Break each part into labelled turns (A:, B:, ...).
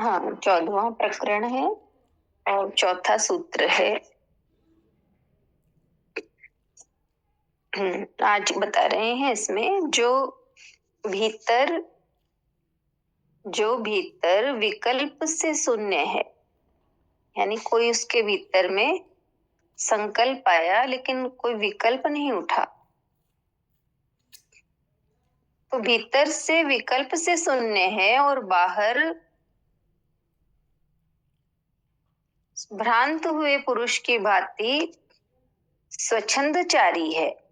A: हाँ, 14वां प्रकरण है और चौथा सूत्र है। आज बता रहे हैं इसमें भीतर जो भीतर विकल्प से शून्य है, यानी कोई उसके भीतर में संकल्प आया लेकिन कोई विकल्प नहीं उठा, तो भीतर से विकल्प से शून्य है और बाहर भ्रांत हुए पुरुष की भांति स्वच्छंदचारी है।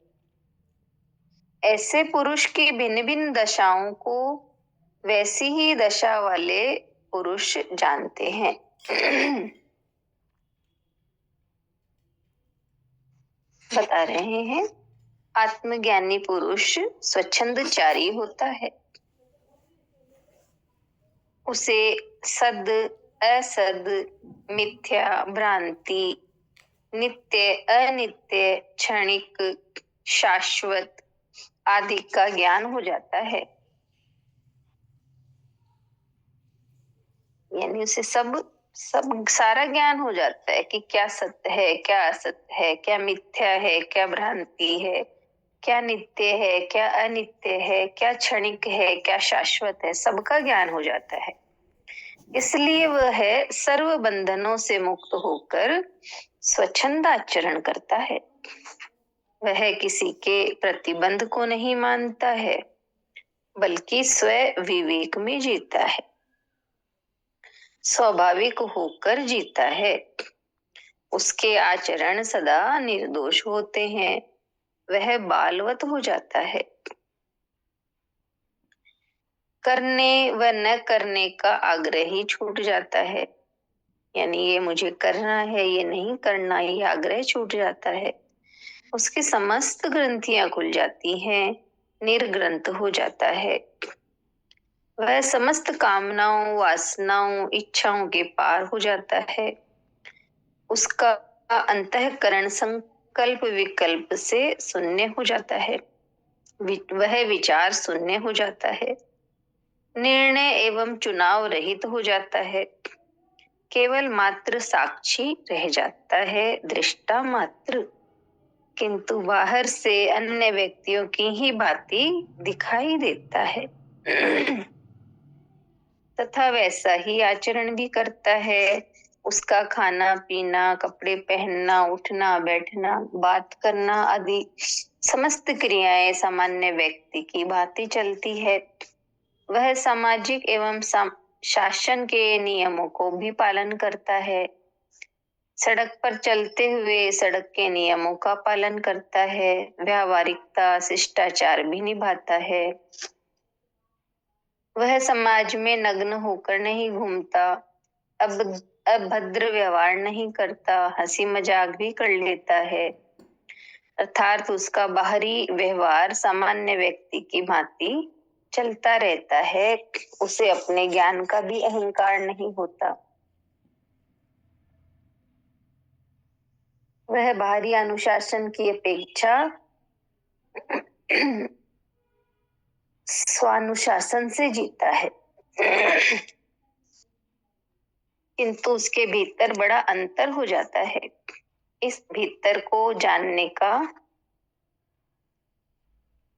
A: ऐसे पुरुष की भिन्न भिन्न दशाओं को वैसी ही दशा वाले पुरुष जानते हैं। बता रहे हैं, आत्मज्ञानी पुरुष स्वच्छंदचारी होता है। उसे सद, असद, मिथ्या, भ्रांति, नित्य, अनित्य, क्षणिक, शाश्वत आदि का ज्ञान हो जाता है। यानी उसे सब सारा ज्ञान हो जाता है कि क्या सत्य है, क्या असत्य है, क्या मिथ्या है, क्या भ्रांति है, क्या नित्य है, क्या अनित्य है, क्या क्षणिक है, क्या शाश्वत है, सबका ज्ञान हो जाता है। इसलिए वह सर्व बंधनों से मुक्त होकर स्वच्छंद आचरण करता है। वह किसी के प्रतिबंध को नहीं मानता है, बल्कि स्व विवेक में जीता है, स्वाभाविक होकर जीता है। उसके आचरण सदा निर्दोष होते हैं, वह बालवत हो जाता है। करने व न करने का आग्रह ही छूट जाता है, यानी ये मुझे करना है, ये नहीं करना, ये आग्रह छूट जाता है। उसकी समस्त ग्रंथियां खुल जाती हैं, निर्ग्रंथ हो जाता है। वह समस्त कामनाओं, वासनाओं, इच्छाओं के पार हो जाता है। उसका अंतःकरण संकल्प विकल्प से शून्य हो जाता है। वह विचार शून्य हो जाता है, निर्णय एवं चुनाव रहित हो जाता है। केवल मात्र साक्षी रह जाता है, दृष्टा मात्र, किंतु बाहर से अन्य व्यक्तियों की ही भांति दिखाई देता है। तथा वैसा ही आचरण भी करता है। उसका खाना पीना, कपड़े पहनना, उठना बैठना, बात करना आदि समस्त क्रियाएं सामान्य व्यक्ति की भांति चलती है। वह सामाजिक एवं शासन के नियमों को भी पालन करता है। सड़क पर चलते हुए सड़क के नियमों का पालन करता है, व्यावहारिकता, शिष्टाचार भी निभाता है। वह समाज में नग्न होकर नहीं घूमता, अभद्र व्यवहार नहीं करता, हंसी मजाक भी कर लेता है। अर्थात उसका बाहरी व्यवहार सामान्य व्यक्ति की भांति चलता रहता है। उसे अपने ज्ञान का भी अहंकार नहीं होता। वह बाहरी अनुशासन की अपेक्षा स्वानुशासन से जीता है, किंतु उसके भीतर बड़ा अंतर हो जाता है। इस भीतर को जानने का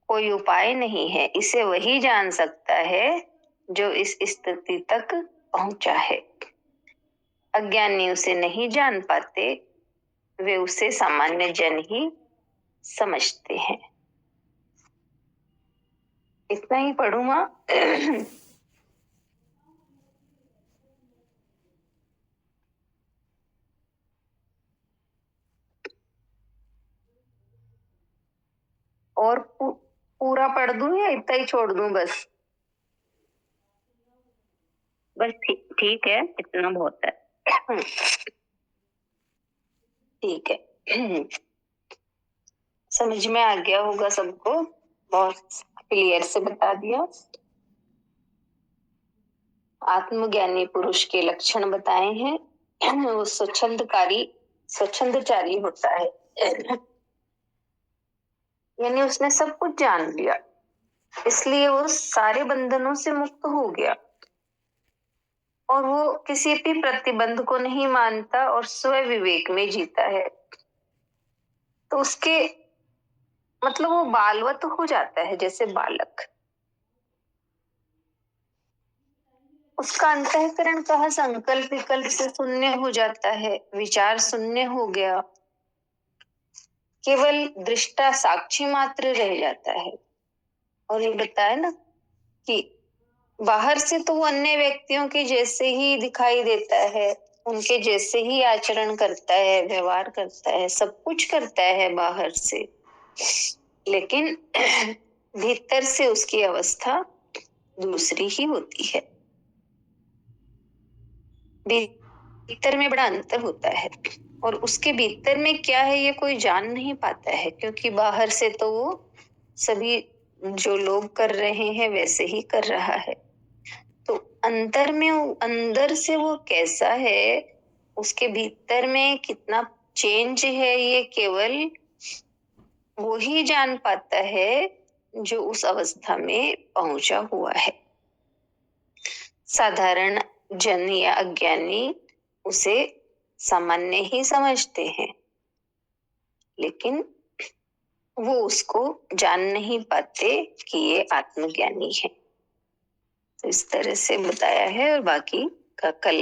A: कोई उपाय नहीं है। इसे वही जान सकता है जो इस स्थिति तक पहुंचा है। अज्ञानी उसे नहीं जान पाते, वे उसे सामान्य जन ही समझते हैं। इतना ही पढ़ूंगा। और पूरा पढ़ दूं या इतना ही छोड़ दूं? बस ठीक है, इतना बहुत है। ठीक है, समझ में आ गया होगा सबको, बहुत क्लियर से बता दिया। आत्मज्ञानी पुरुष के लक्षण बताए हैं। वो स्वच्छंदचारी होता है, यानी उसने सब कुछ जान लिया, इसलिए वो सारे बंधनों से मुक्त हो गया। और वो किसी भी प्रतिबंध को नहीं मानता और स्व विवेक में जीता है। तो उसके मतलब वो बालवत हो जाता है, जैसे बालक। उसका अंतःकरण कहा संकल्प विकल्प से शून्य हो जाता है, विचार शून्य हो गया, केवल दृष्टा साक्षी मात्र रह जाता है। और ये बताया ना कि बाहर से तो वो अन्य व्यक्तियों के जैसे ही दिखाई देता है, उनके जैसे ही आचरण करता है, व्यवहार करता है, सब कुछ करता है बाहर से, लेकिन भीतर से उसकी अवस्था दूसरी ही होती है। भीतर में बड़ा अंतर होता है, और उसके भीतर में क्या है ये कोई जान नहीं पाता है, क्योंकि बाहर से तो वो सभी जो लोग कर रहे हैं वैसे ही कर रहा है। तो अंतर में अंदर से वो कैसा है, उसके भीतर में कितना चेंज है, ये केवल वो ही जान पाता है जो उस अवस्था में पहुंचा हुआ है। साधारण जन या अज्ञानी उसे सामान्य ही समझते हैं, लेकिन वो उसको जान नहीं पाते कि ये आत्मज्ञानी है। तो इस तरह से बताया है, और बाकी का कल